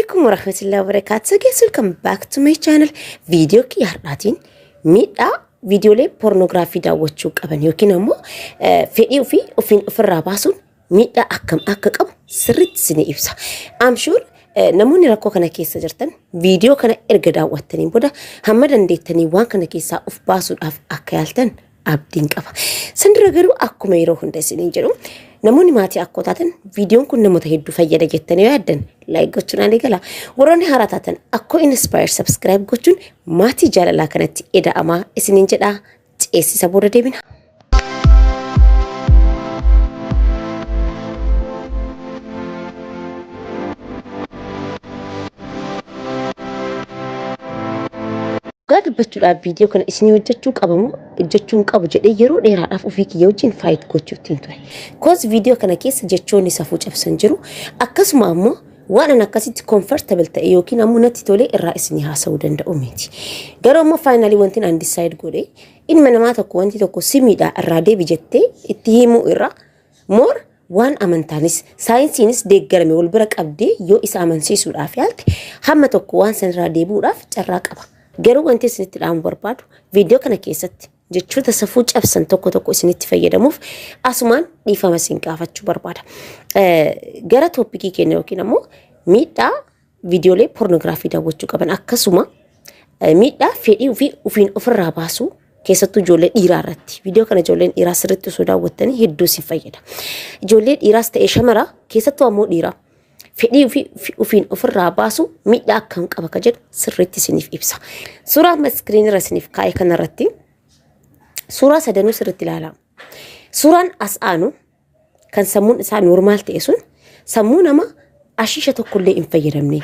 عليكم ورحمة الله وبركاته. guys, welcome back to my channel. فيديو كي هرناتين ميدا فيديو لي pornography دا وچوك أبن يوكين أمو فيديو في وفين الراباسون ميدا أكم سرت سني إبسا. I'm sure نموني ركو كنا كيسا جرتن فيديو كنا إرقدا واتنين بودا همدن ديتني وان كنا كيسا أف باسون أف أكيالتن abdiin qaba. Sandira garuu akkuma yeroo hunda isiniin jedhu namoonni maatii akkoo taatan viidiyoon kun namoota hedduu fayyada jettanii yaaddan like gochuun ani gala. Warroonni haaraa taatan akkoo inspire subscribe gochuun maatii jaalalaa kanatti eda'amaa isiniin jedha. Ceesisa booda deebina. قاعد بتشوف فيديو كان اسمه جتشون قبو جدي يرو دير عارف وفيك يوجين فايت كوتشوتين توي كوز فيديو كان كيس جتشوني سافوج أفسنجرو أكاس مامو وانا نكاسيت كومفورتابل تأيوكي نامو نتيتولي الرئيس نها سودان دا أميتي قالوا ما فاينالي وانتين عندي سايد قولي إن من ما تكو وانتي تكو سيميدا الرادي بجتة اتهيمو إرا مور وان أمانتانيس ساينسينس ديجرمي والبرك أبدي يو إس أمانسيسو العافيالت هم تكو وان سن رادي بوراف جراك أبا قالوا أنت سنت الآن بربادو فيديو كنا كيست جتشو تسافوج أفسن توكو سنت فيدا موف أسمان ديفا مسين كافتشو بربادا قالت توبيكي كنا وكنا مو ميدا فيديو لي pornography دا وجو كابن أكسوما ميدا فيديو وفين أفر راباسو كيستو جولين إيرارتي فيديو كنا جولين إيراس رتو سودا وتاني هدو سي فيدا جولين إيراس تأشمرا كيستو أمو إيرا فيديو وفين أفر راباسو ميدا كم كبكجر سرتي سنيف إبسا سورة مسكرين رسنيف كاي كنا رتي سورة سدنو سرتي العالم سورة أسانو كان سمون إنسان نورمال تيسون سمون ما أشيشة كل إنفيرمني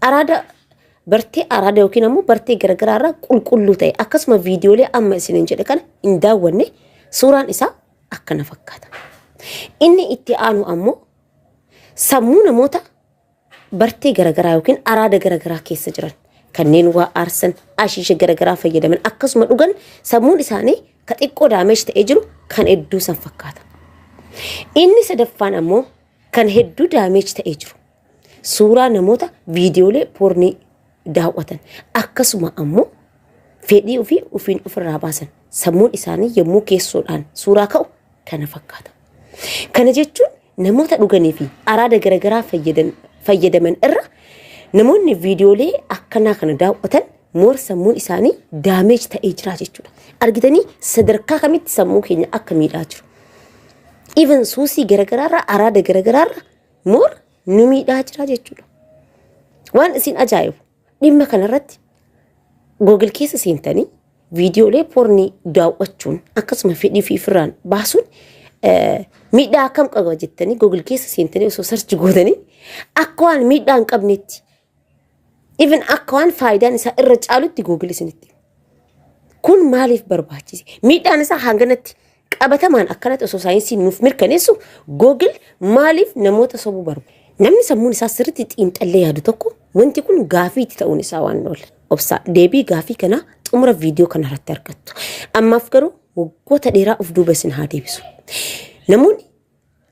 أرادا وكنا مو برتي غرغرارا كل تاي أكسما فيديو لي أما سنين جدا كان إنداوني سورة إسا أكنا فكاتا إني إتيانو أمو سمونا موتا برتي غرغرا يمكن أرادا غرغرا كيس جران كنين وارسن أشيش غرغرا فيدا من أكس مدوغن سمون إساني كتيكو دامج تأجرو كان إدو سنفكاتا إني سدفان أمو كان هدو دامج تأجرو سورة نموتا فيديو لي بورني داوتن أكس ما أمو فيدي وفين أفر راباسن سمون إساني يمو كيس سوران سورة كاو كان فكاتا كان جيتشون نموت دوغاني في أرادا غرغرا فيدا من إرّا نموني فيديو لي أكنا كان داوتن مور سمون إساني دامج تأجرا جيتشولا أرغداني صدركا كميت سمو كيني أكميل أجرو إيفن سوسي غرغرا أرادا غرغرا مور نمي داجرا جيتشولا وان إسين أجايب لما كان رد جوجل كيس سينتاني فيديو لي بورني داوتشون أكسما في فران باسون ميدا كم قاعد جتني جوجل كيس سينتني وسو سيرش جودني أكوان ميدا قبنتي even أكوان فايدة نسا الرجالو تي جوجل سنتي كون مالف برباجي ميدا نسا هانغنتي أبدا ما أكلت أسو ساينسي نفمر كنيسو جوجل مالف نموت أصابو برب نمني سموني سا سرتي تينت اللي هادو تكو وانتي كون غافي تتاوني ساوان نول أبسا ديبي غافي كنا عمر فيديو كنا رتركتو أما فكرو وقوة ديرا أفدو بسن هادي بسو نموني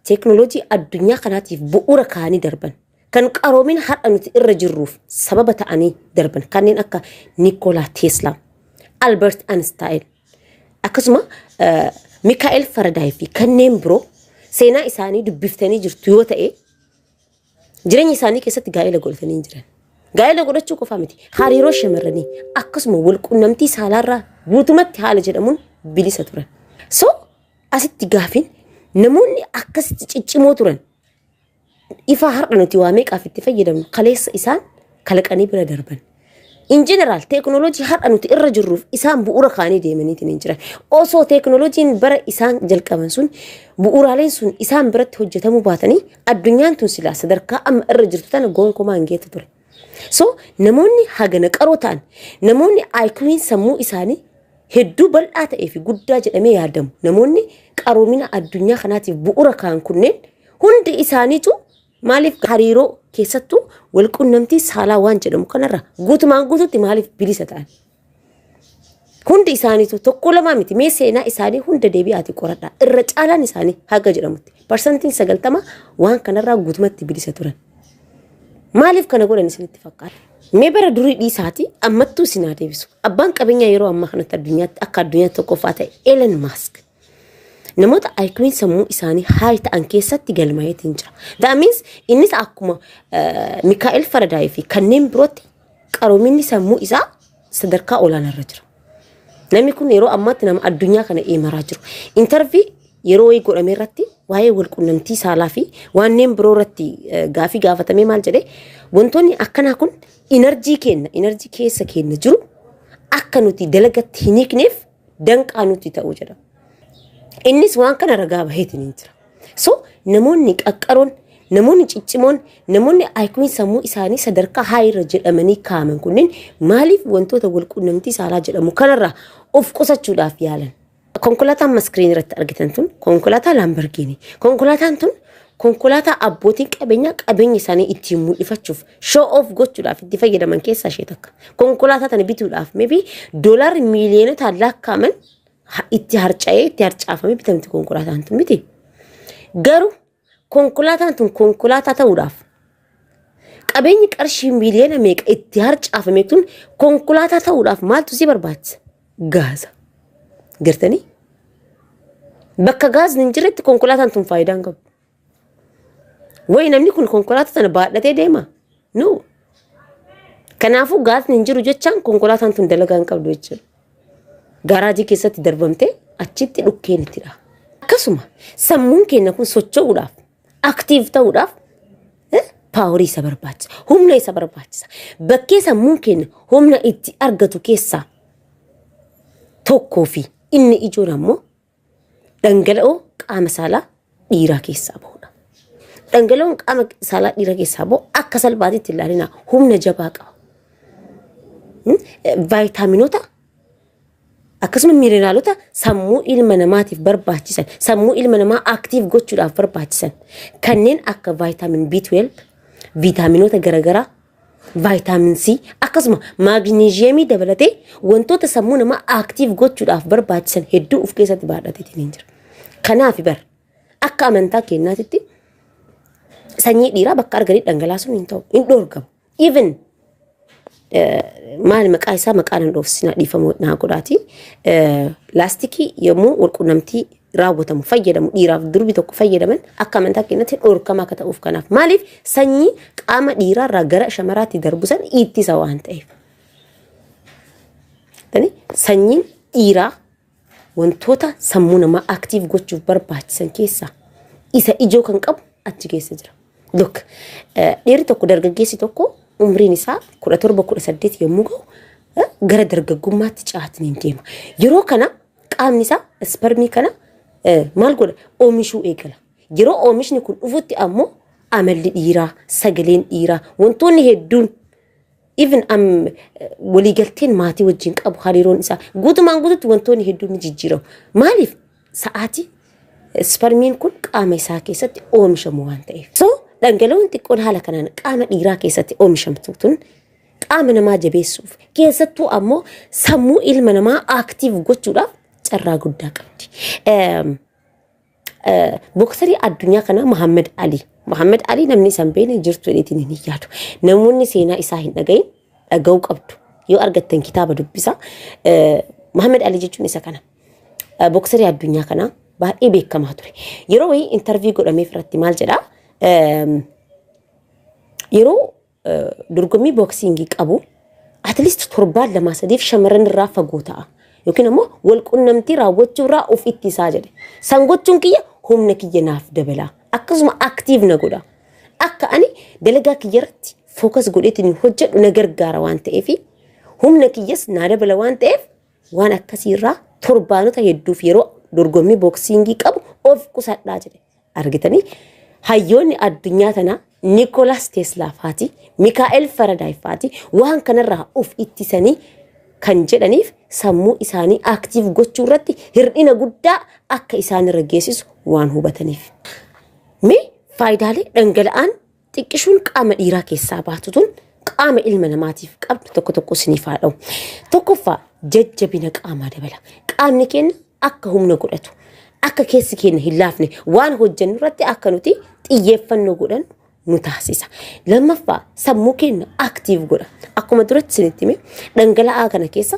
تكنولوجي الدنيا كانت بؤورة كاني دربن كان قارومين هر أنو تقرر جروف سبب تاني دربن كانين أكا نيكولا تيسلا ألبرت أنستاين أكسما ميكائيل فاراداي في كان برو سينا إساني دبفتني جرتيو تأي جرين إساني كيست غايلة قولتني جرين غايلة قولت شوكو فامتي خاريرو شمرني أكسما ولكو نمتي سالارا بوتمت حالة جرمون بلي ستورن أسيت تجافين نموني أكست تجمع تورن إفهار أنو تواميك أفت فيدم خليص إنسان خلق أني بلا دربن إن جنرال تكنولوجي هر أنو تقرر جروف إنسان بؤورة خاني ديمني تنجرا أوسو تكنولوجي برا إنسان جل كمنسون بؤورة لينسون إنسان برت هجته مباتني الدنيا تنسلا صدر كأم الرجلتان جون كمان جيت تورن نموني حاجنك أروتان نموني أيكوين سمو إنساني هدو بلعت في قداج أمي يادم نموني قارومين الدنيا خناتي بؤورة كان كنين هند إسانيتو مالف حريرو كيستو ولكن نمتي سالا وانجل مكنرا قوت ما قوتو تمالف بليستان هند إسانيتو تقول ما متي ميسينا إساني هند ديبياتي قرطا الرجالان إساني هاقا جرمتي برسنتين سقلتما وان كنرا قوت ما تبليستورن maaliif kana godhan isinitti fakkaata mee bara durii dhiisaati ammattuu sinaa deebisu abbaan qabeenyaa yeroo ammaa kanatti addunyaatti akka addunyaa tokkoffaa ta'e Elon Musk namoota IQ'n sammuu isaanii haay ta'an keessatti galmaa'eetiin jira. That means innis akkuma Mikaa'el Faradaay fi kanneen birootti qaroominni sammuu isaa sadarkaa olaanaarra jira. Namni kun yeroo ammaatti nama addunyaa kana eemaraa jiru. Interview yeroo wayii godhame irratti waa'ee walqunnamtii saalaa fi wanneen biroo irratti gaafii gaafatamee maal jedhee wantoonni akkanaa kun enerjii keessa keenya jiru akka nuti dalagatti hin hiikneef danqaa nuti ta'uu jedha. Innis waan kana ragaa baheetiin jira. So namoonni qaqqaroon namoonni ciccimoon namoonni IQ'n sammuu isaanii sadarkaa haayirra jedhamanii kaaman kunneen maaliif wantoota walqunnamtii saalaa jedhamu kanarraa of qusachuudhaaf yaalan. Konkolaataan maskiriin irratti argitan tun konkolaataa Lamborghini. Konkolaataan tun konkolaataa abbootiin qabeenya isaanii ittiin mul'ifachuuf show off gochuudhaaf itti fayyadaman keessaa ishee takka. Konkolaataa tana bituudhaaf maybe doolaarri miiliyoonota lakkaa'aman itti harcaafamee bitamti konkolaataan tun miti. Garuu konkolaataan tun konkolaataa ta'uudhaaf qabeenyi qarshii miiliyoona meeqa itti harcaafame tun konkolaataa ta'uudhaaf maaltu si barbaachisa? Gaaza. Gartanii? Bakka gaazni hin jirretti konkolaataan tun faayidaa hin qabu. Wayi namni kun konkolaataa tana baadhatee deema? No. Kanaafuu gaazni hin jiru jechaan konkolaataan tun dalagaa hin qabdu jechuudha. Garaajii keessatti darbamtee achitti dhukkeen itti dha'a. Akkasuma sammuun keenya kun socho'uudhaaf, aktiif ta'uudhaaf paaworii isa barbaachisa. Humna isa barbaachisa. Bakkee sammuun keenya humna itti argatu keessaa tokkoo fi inni ijoon ammoo dhangala'oo qaama saalaa dhiiraa keessaa bahudha. Dhangala'oon qaama saalaa dhiiraa keessaa bahu akka salphaatitti ilaalinaa humna jabaa qaba. Vaayitaaminoota akkasuma mineraalota sammuu ilma namaatiif barbaachisan sammuu ilma namaa aktiif gochuudhaaf barbaachisan kanneen akka vaayitaamin B12 viitaaminoota garagaraa vaayitaamin C akkasuma maagneeziyamii dabalatee wantoota sammuu namaa aktiif gochuudhaaf barbaachisan hedduu of keessatti baadhateetiin jira. Kanaaf bar akka amantaa keenyaatti sanyii dhiiraa bakka arganii dhangalaasuun hin ta'u hin dhoorgamu. Even maal maqaa isaa maqaan hin dhoofsina dhiifamu naa godhaati. Laastikii yommuu walqunnamtii raawwatamu fayyadamu dhiiraaf durbi tokko fayyadaman akka amantaa keenyatti dhoorkamaa akka ta'uuf kanaaf maaliif sanyii qaama dhiiraarraa gara shamaraatti darbusan ittisa waan ta'eef. Sanyiin dhiiraa wantoota sammuu namaa aktiif gochuuf barbaachisan keessaa isa ijoo kan qabu achi keessa jira. Look, dhiirri tokko dargaggeessi tokko umriin isaa 17-18 yommuu ga'u gara dargaggummaatti caatiin deema. Yeroo kana qaamni isaa spermii kana maal godha oomishuu eegala. Yeroo oomishni kun dhufutti ammoo amalli dhiiraa, sagaleen dhiiraa, wantoonni hedduun even waliigalteen maatii wajjin qabu hariiroon isaa guutumaan guututti wantoonni hedduun ni jijjiiramu. Maaliif sa'aatii spermiin kun qaama isaa keessatti oomishamu waan ta'eef. So dhangala'oon xiqqoon haala kanaan qaama dhiiraa keessatti oomishamtu tun qaama namaa jabeessuuf keessattuu ammoo sammuu ilma namaa aktiif gochuudhaaf carraa guddaa qabdi. Boksarii addunyaa kana Muhammad Ali namni isaan beekne jirtu jedheetiin hin yaadu. Namoonni seenaa isaa hin dhagahin dhaga'uu qabdu. Yoo argattan kitaaba dubbisa. Muhammad Ali jechuun isa kana. Boksarii addunyaa kana baay'ee beekamaa ture. Yeroo wayii interview godhameef irratti maal jedhaa? Yeroo dorgommii boksingii qabu at least 7-3 shamarran irraa fagoo ta'a. Yookiin ammoo walqunnamtii raawwachuu irraa of ittisaa jedhe. San gochuun kiyya humna kiyya naaf dabala. Akkasuma aktiif na godha. Akka ani dalagaa kiyya irratti fookas godheetiin hojjedhu na gargaara waan ta'eef humna kiyyas na dabala waan ta'eef waan akkasii irraa torbaanota hedduuf yeroo dorgommii boksingii qabu of qusadhaa jedhe. Argitanii hayyoonni addunyaa tanaa Nikolaas Teslaa faati Mikaa'el Faradaay faati waan kanarraa of ittisanii kan jedhaniif sammuu isaanii aktiif gochuu irratti hir'ina guddaa akka isaan irra geessisu waan hubataniif. Mee faayidaalee dhangala'aan xiqqishuun qaama dhiiraa keessaa baatu tun qaama ilma namaatiif qabdu tokko tokko isiniif haa dha'u. Tokkoffaa jajjabina qaamaa dabala. Qaamni keenya akka humna godhatu akka keessi keenya hin laafne waan hojjennu irratti akka nuti xiyyeeffannoo godhannu mutaasisa. Lammaffaa sammuu keenya aktiiv godha. Akkuma duratti isinitti hime dhangala'aa kana keessa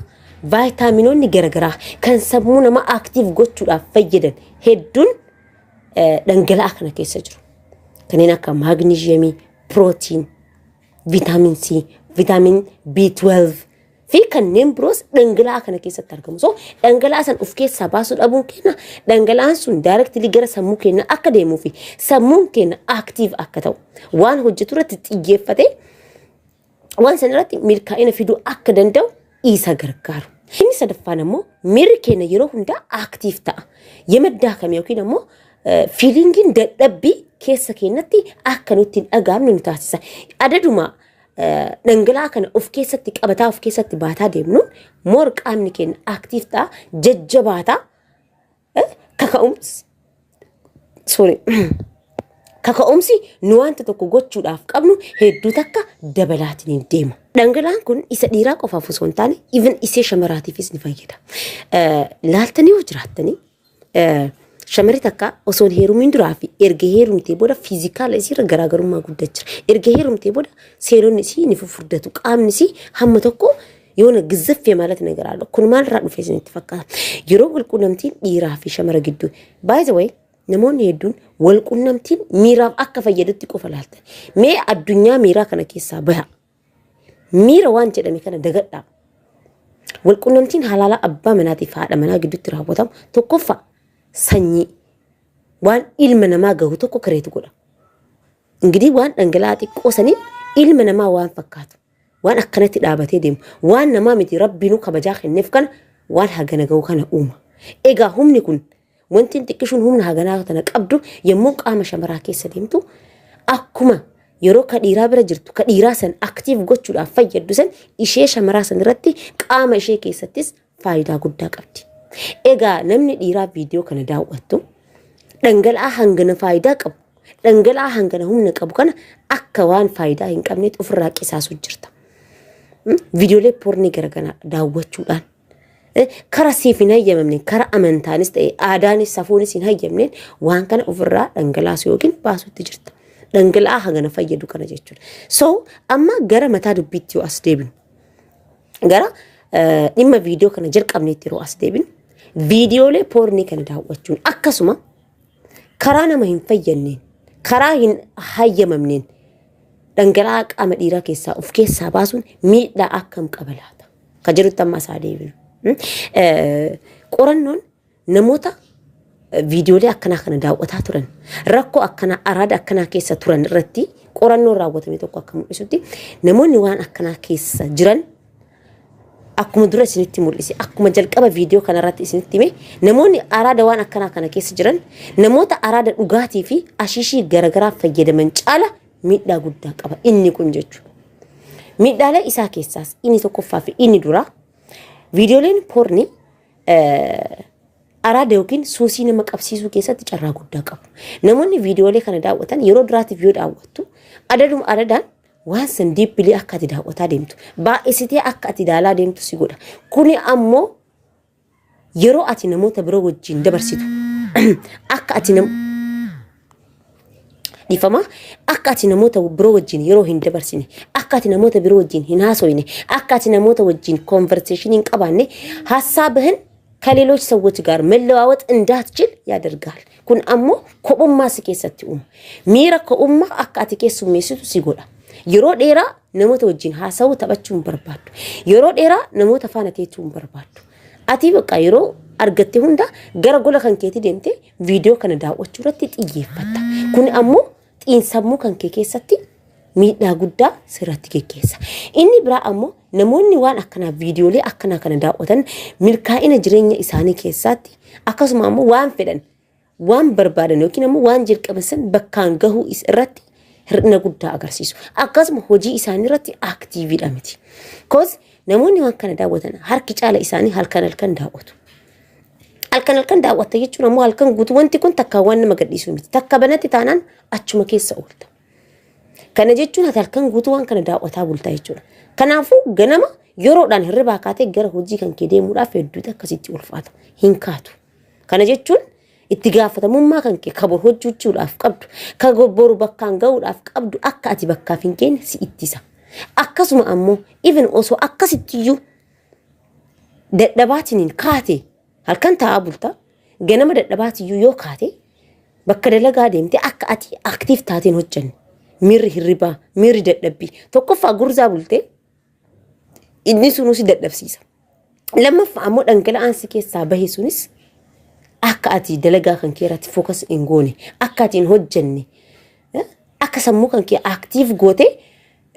vaayitaaminoonni garagaraa kan sammuu nama aktiiv gochuudhaaf fayyadan hedduun dhangala'aa kana keessa jiru. Kanneen akka maagneeziyamii, pirootiin, viitaamin C, viitaamin B12 fi kanneen biroos dhangala'aa kana keessatti argamu. So dhangala'aa san of keessaa baasuu dhabuun keenya dhangala'aan sun daayireektilii gara sammuu keenya akka deemuu fi sammuun keenya aktiiv akka ta'u waan hojjetu irratti xiyyeeffate waan san irratti milkaa'ina fiduu akka danda'u isa gargaaru. Inni sadaffaan ammoo miirri keenya yeroo hundaa aktiiv ta'a. Yamaddaa kam yookiin ammoo fiilingiin dadhabbii keessa keenyatti akka nutti hin dhagaamne nu taasisa. Adaduma dhangala'aa kana of keessatti qabataa of keessatti baataa deemnuun moor qaamni keenya aktiiv ta'a, jajjabaataa, kaka'umsi nu wanta tokko gochuudhaaf qabnu hedduu takka dabalaatiin deema. Dhangala'aan kun isa dhiiraa qofaaf osoo hin taane even isee shamaraatiifis ni fayyada. Laaltanii yoo jiraattanii shamarri takka osoo heerumiin duraa fi erga heerumtee booda fiizikaala isiirra garaagarummaa guddachaa jira. Erga heerumtee booda seelonni isii ni fufurdatu. Qaamni isii hamma tokko yoona gizzaffee maalati nagaraadha. Kun maalirraa dhufee isinitti fakkaata? Yeroo walqunnamtiin dhiiraa fi shamara gidduu. By the way, namoonni hedduun walqunnamtiin miiraaf akka fayyadutti qofa laaltan. Mee addunyaa miiraa kana keessaa baha. Miira waan jedhame kana dagadhaa. Walqunnamtiin halaala abbaa manaatiif haadha manaa gidduutti raawwatamu tokkoffaa sanyii waan ilma namaa gahu tokko kareetu godha. Ingidihi waan dhangala'aa xiqqoo saniin ilma namaa waan fakkaatu waan akkanatti dhaabatee deemu waan namaa miti rabbiinuu kabajaa kenneef kana waan hagana gahu kana uuma. Egaa humni kun wanti xiqqishuun humna haganaa kana qabdu yommuu qaama shamaraa keessa deemtu akkuma yeroo ka dhiiraa bira jirtu ka dhiiraa san aktiiv gochuudhaaf fayyaddu san ishee shamaraa san irratti qaama ishee keessattis faayidaa guddaa qabdi. Egaa namni dhiiraa viidiyoo kana daawwattu dhangala'aa hangana faayidaa qabu dhangala'aa hangana humna qabu kana akka waan faayidaa hin qabneet ofirraa qisaasuu jirta. Viidiyoolee poornii garagaraa daawwachuudhaan kara siif hin hayyamamneen kara amantaanis ta'e aadaanis safuunis hin hayyamneen waan kana ofirraa dhangalaasu yookiin baasuutti jirta. Dhangala'aa hangana fayyadu kana jechuudha. So amma gara mataa dubbiitti yoo as deebinu gara dhimma viidiyoo kana jalqabneetti yeroo as deebinu viidiyoolee poornii kana daawwachuun akkasuma karaa nama hin fayyanneen karaa hin hayyamamneen dhangala'aa qaama dhiiraa keessaa of keessaa baasuun miidhaa akkam qaba laata ka jedhutti amma isaa deebinu. Qorannoon namoota viidiyoolee akkanaa kana daawwataa turan rakkoo akkanaa araada akkanaa keessa turan irratti qorannoon raawwatame tokko akka mul'isutti namoonni waan akkanaa keessa jiran akkuma dura isinitti mul'ise akkuma jalqaba viidiyoo kana irratti isinitti hime namoonni araada waan akkanaa kana keessa jiran namoota araada dhugaatii fi ashiishii garagaraa fayyadaman caala miidhaa guddaa qaba inni kun jechuudha. Miidhaalee isaa keessaas inni tokkoffaa fi inni dura viidiyooleen poornii araada yookiin suusii nama qabsiisuu keessatti carraa guddaa qabu. Namoonni viidiyoolee kana daawwatan yeroo duraatiif yoo daawwattu adaduma adadaan waan san diippilee akka ati daawwataa deemtu baay'isitee akka ati ilaalaa deemtu si godha. Kuni ammoo yeroo ati namoota biroo wajjin dabarsitu akka ati akka ati namoota biroo wajjin yeroo hin dabarsine akka ati namoota biroo wajjin hin haasoyne akka ati namoota wajjin ኮንቨርሴሽን hin qabaanne ሐሳብህን ከሌሎች ሰዎች ጋር መለዋወጥ እንዳትችል ያደርጋል። ኩን አሞ ኮኡማ ስኬሰት ሚራ ኮኡማ አካቲ ኬሱሜሲቱ ሲጎዳ yeroo dheeraa namoota wajjin haasawuu taphachuun barbaaddu. Yeroo dheeraa namoota faana teessuun barbaaddu. Ati bakka yeroo argatte hunda gara gola kan keetii deemtee viidiyoo kana daawwachuu irratti xiyyeeffatta. Kun ammoo xiinsammuu kan kee keessatti miidhaa guddaa sirratti geggeessa. Inni biraa ammoo namoonni waan akkanaa viidiyoolee akkanaa kana daawwatan milkaa'ina jireenya isaanii keessatti akkasuma ammoo waan fedhan waan barbaadan yookiin ammoo waan jalqaban san bakkaan gahuu irratti hir'ina guddaa agarsiisu. Akkasuma hojii isaanii irratti aktiiviidha miti. Koos namoonni waan kana daawwatan harki caala isaanii halkan daawwatu. Halkan daawwatta jechuun ammoo halkan guutuu wanti kun takka waan nama gadhiisu miti. Takka banatti taanaan achuma keessa oolta. Kana jechuun ati halkan guutuu waan kana daawwataa bultaa jechuudha. Kanaafuu ganama yeroodhaan hirribaa kaatee gara hojii kan kee deemuudhaaf hedduutu akkasitti ulfaata. Hin kaatu. Kana jechuun ittigaafatamummaa kan kee kabor hojjechuudhaaf qabdu ka gobboru bakkaan ga'uudhaaf qabdu akka ati bakkaaf hin geenye si ittisa akkasuma ammoo even osoo akkasittiyyuu dadhabaatiniin kaate halkan taa'aa bulta ganama dadhabaatiyyuu yoo kaate bakka dalagaa deemte akka ati aktiif taateen hojjanne mirri hirribaa mirri dadhabbii tokkoffaa gurzaa bulte inni sunusi dadhabsiisa lammaffaa ammoo dhangala'aan si keessaa bahe sunis akka ati dalagaa kan kee irratti focus hin goone akka ati hin hojjanne akka sammuu kan kee aktiif goote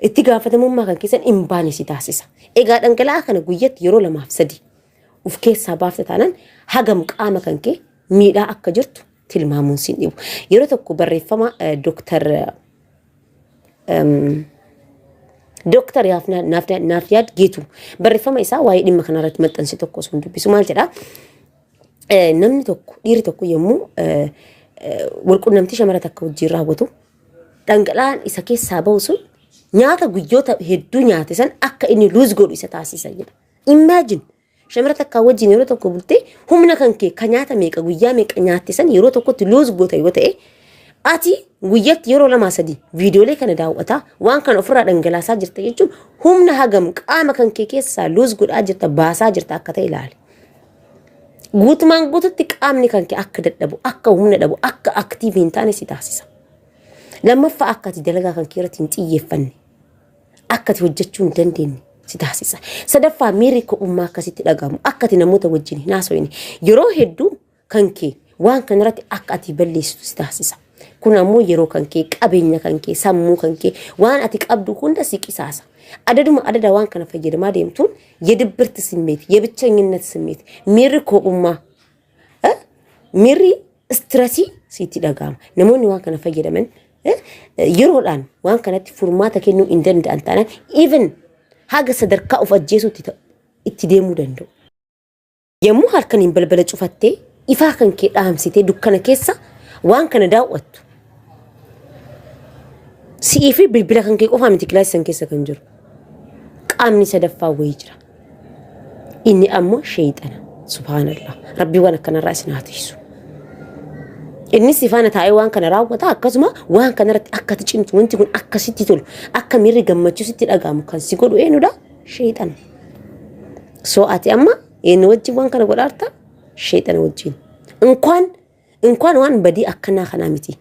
itti gaafatamummaa kan keessan hin baane si taasisa egaa dhangala'aa kana guyyatti yeroo 2-3 uf keessaa baafta taanaan hagam qaama kan kee miidhaa akka jirtu tilmaamuun sin dhibu yeroo tokko barreeffama Dr. Naafiyad Geetu barreeffama isaa waa'ee dhimma kanarratti maxxansi tokko sun dubbisu maal jedhaa namni tokko dhiirri tokko yommuu walqunnamtii shamara takka wajjin raawwatu dhangala'aan isa keessaa bahu sun nyaata guyyoota hedduu nyaate san akka inni luuz godhu isa taasisa jedha. Imagine shamara takka wajjin yeroo tokko bultee humna kan kee ka nyaata meeqa guyyaa meeqa nyaatte san yeroo tokkotti luuz goota yoo ta'e ati guyyatti yeroo 2-3 viidiyoolee kana daawwataa waan kana ofirraa dhangalaasaa jirta jechuun humna hagam qaama kan kee keessaa luuz godhaa jirta baasaa jirta akka ta'e ilaali. Guutumaan guututti qaamni kan kee akka dadhabu akka humna dhabu akka aktiiv hin taane si taasisa. Lammaffaa akka ati dalagaa kan kee irratti hin xiyyeeffanne akka ati hojjechuu hin dandeenye si taasisa. Sadaffaa miirri ko'ummaa akkasitti dhagahamu akka ati namoota wajjin hin haasofne yeroo hedduu kan kee waan kana irratti akka ati balleessitu si taasisa. Kun ammoo yeroo kan kee qabeenya kan kee sammuu kan kee waan ati qabdu hunda si qisaasa. adada waan kana fayyadamaa deemtuun የድብርት ስሜት የብቸኝነት ስሜት ሚሪ ኮኡማ ሚሪ ስትረሲ ሲቲ ደጋም ነሞኒ waan kana fayyadaman yeroodhaan waan kanatti furmaata kennuu hin danda'an taanaan even haga sadarkaa of ajjeesuutti itti deemuu danda'u. Yommuu halkaniin balbala cufattee ifaa kan kee dhaamsitee dukkana keessa waan kana daawwattu si'ii fi bilbila kan kee qofaa miti kilaasisan keessa kan jiru qaamni sadaffaa wayii jira. Inni ammoo shayxana subhanallah rabbi waan akkanarraa isin haatisu. Inni sifaana taa'ee waan kana raawwata akkasuma waan kana irratti akka ticimtu wanti kun akkasitti tolu akka miirri gammachuu sitti dhagahamu kan si godhu eenyudha shayxana. So ati amma eenyu wajjin waan kana godhaarta shayxana wajjin. Inkwaan waan badii akkanaa kanaa miti.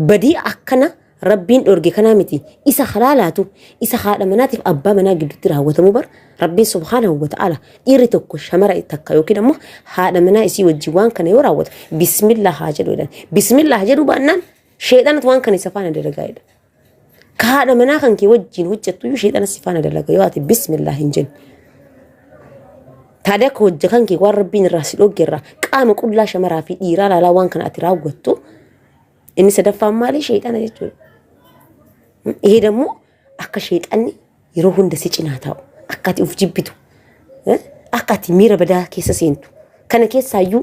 Badii akkana rabbiin dhorge kanaa miti. Isa halaalaatu isa haadha manaatiif abbaa manaa gidduutti raawwatamu bar rabbiin subhaanahu wa ta'ala dhiirri tokko shamara takka yookiin ammoo haadha manaa isii wajjin waan kana yoo raawwatu bismillah haa jedhuudhaan bismillah jedhu baannaan shayxanatu waan kana isa faana dalagaa'edha. Ka haadha manaa kan kee wajjin hojjettu shayxana si faana dalaga yoo ati bismillah hin jennu. Taadhaa ka hojja kan kee waan rabbiin irraa si dhoggeerraa qaama qullaa shamaraa fi dhiiraa laalaa waan kana ati raawwattu inni sadaffaan maali shayxana jechuudha. Ihe dammoo akka shayxanni yeroo hunda si cinaa taa'u akka ati uf jibbitu akka ati miira badaa keessa seentu kana keessaayyuu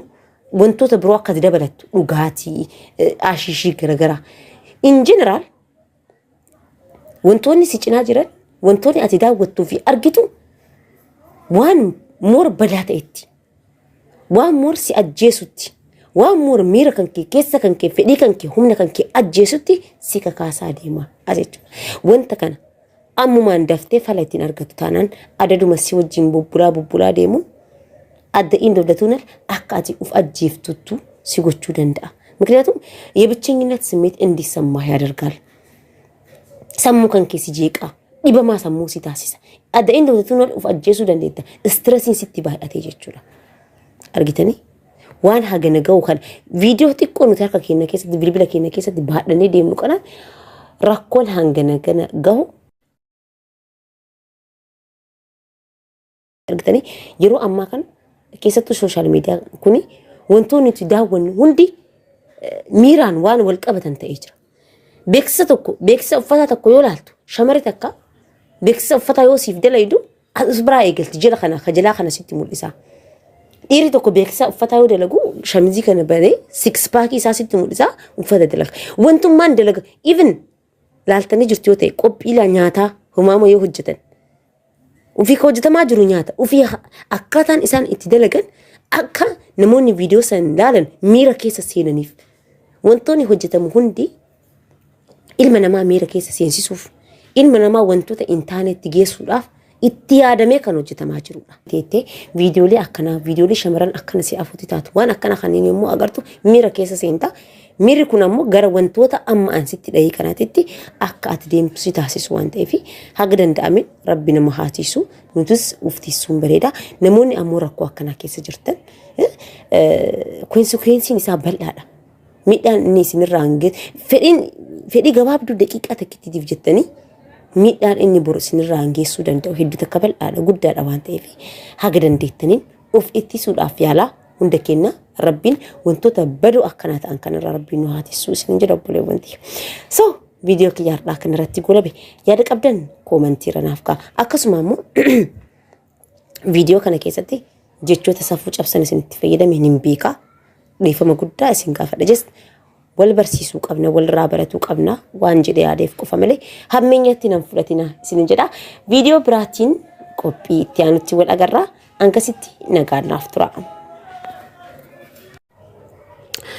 wantoota biroo akka ati dabalattu dhugaatii aashishii garagaraa in general wantoonni si cinaa jiran wantoonni ati daawwattuu fi argitu waan moor badaa ta'etti waan moor si ajjeesutti waan moor miira kan kee keessa kan kee fedhii kan kee humna kan kee ajjeesutti si kakaasaa deema ajechuudha. Wanta kana ammumaan daftee fala ittiin argatu taanaan adaduma si wajjin bubbulaa deemu adda inni daldatuunal akka ati uf ajjeeftutu si gochuu danda'a. ምክንያቱም የብቸኝነት ስሜት እንዲሰማህ ያደርጋል። ሰሙ kan kee si jeeqa dhibamaa sammuu si taasisa. Adda inni daldatuunal uf ajjeesuu dandeetta. Stressiin sitti baay'atee jechuudha. Argitanii? Waan hagana ga'u kan viidiyoo xiqqoo nuti harka keenya keessatti bilbila keenya keessatti baadhannee deemnu kanaan rakkoon hangana ga'u argitanii yeroo ammaa kan keessattuu sooshaal miidiyaa kuni wantoonni nuti daawwannu hundi miiraan waan wal qabatan ta'ee jira. Beeksisa uffataa tokko yoo laaltu shamarri takka beeksisa uffataa yoo siif dalaydu as biraa eegalti jala kana kajalaa kana sitti mul'isa. Dhiirri tokko beeksisa uffataa yoo dalagu shamizii kana banee six pack isaa sitti mul'isa uffata dalaga. Wantummaan dalaga even laaltanii jirtu yoo ta'e qophiila nyaataa humaama yoo hojjetan وفي كوجة ما جرونياتا وفي أكاتان إنسان اتدلقن أكا نموني فيديو سن لالن ميرا كيسا سينانيف وانتوني هجة مهندي إلما نما ميرا كيسا سينسيسوف إلما نما وانتوتا إنتانت تجيسو لاف اتيادمي كانوا جتا ما جرونا تيتي فيديو لي أكنا فيديو لي شمران أكنا سي أفوتي تاتو وان أكنا خانيني مو أغرتو ميرا كيسا سينتا ميري كنا مو غرا وانتوتا أما أنسيتي لأي كانت أكا أتديم سيتاسيسو وانتي في هاقدن دامين ربنا مهاتيسو نوتس وفتيسون بريدا نموني أمو ركو أكنا كيسا جرتن كوينسي نساب بلالا ميدان نيسي نرانجت فدي غبابدو دقيقة تكتي ديف جتني ميدان إني بروسين رانجي سودان تو هدو تكبل على قدر أوانتي في هاقدن ديتنين وف اتسود أفيالا وندكينا ربين وانتو تبدو أكنات أنكن ربين وهاتي السوس نجرب بولي وانتي فيديو كيار لكن رتي قولا بي يادك أبدن كومنتي رنافكا أكسمامو فيديو كان كيساتي جيتشو تسافوش أبسان سنتفيدا مهنين بيكا ليفما قدا اسنكا فدجست والبرسيسو قبنا والرابرتو قبنا وانجلي عاديف كفاملي همينيتي ننفلتنا سننجدا فيديو براتين كوبي تيانوتي والأقرى أنكسيتي نقال نافترا